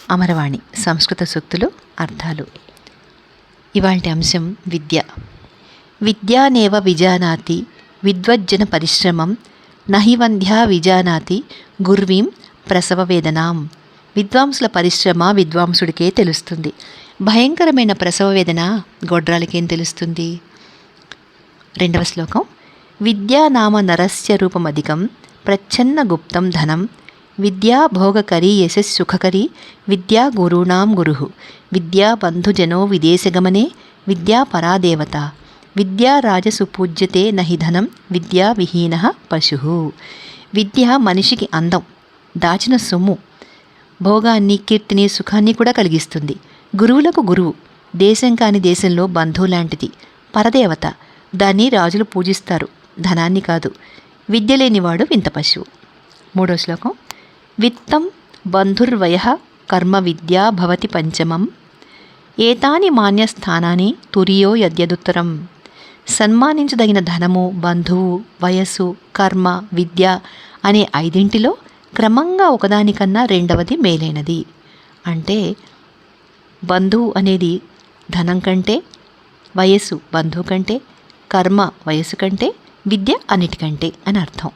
అమరవాణి సంస్కృత సూక్తులు అర్థాలు. ఇవాల్టి అంశం విద్య. విద్యానేవ విజానాతి విద్వజ్జన పరిశ్రమం నహి వంధ్యా విజానాతి గుర్వీం ప్రసవ వేదనాం. విద్వాంసుల పరిశ్రమ విద్వాంసుడికే తెలుస్తుంది, భయంకరమైన ప్రసవ వేదన గొడ్రాలకేం తెలుస్తుంది. రెండవ శ్లోకం. విద్యానామ నరస్య రూపమధికం ప్రచ్ఛన్న గుప్తం ధనం విద్యా భోగకరీ యశస్సుఖకరీ విద్యా గురూణాం గురుః విద్యా బంధుజనో విదేశగమనే విద్యా పరాదేవత విద్యా రాజసు పూజ్యతే నహి ధనం విద్యా విహీనః పశుః. విద్య మనిషికి అందం, దాచిన సొమ్ము, భోగాన్ని, కీర్తిని, సుఖాన్ని కూడా కలిగిస్తుంది. గురువులకు గురువు, దేశం కాని దేశంలో బంధువు లాంటిది. పరదేవత, దాన్ని రాజులు పూజిస్తారు, ధనాన్ని కాదు. విద్య లేనివాడు వింత పశువు. మూడో శ్లోకం. విత్తం బంధుర్వయః కర్మ విద్యా భవతి పంచమం ఏతాని మాన్యస్థానాని తురియో యద్యదుత్తరం. సన్మానించదగిన ధనము, బంధువు, వయస్సు, కర్మ, విద్య అనే ఐదింటిలో క్రమంగా ఒకదానికన్నా రెండవది మేలైనది. అంటే బంధువు అనేది ధనం కంటే, వయస్సు బంధువు కంటే, కర్మ వయస్సు కంటే, విద్య అన్నిటికంటే అని అర్థం.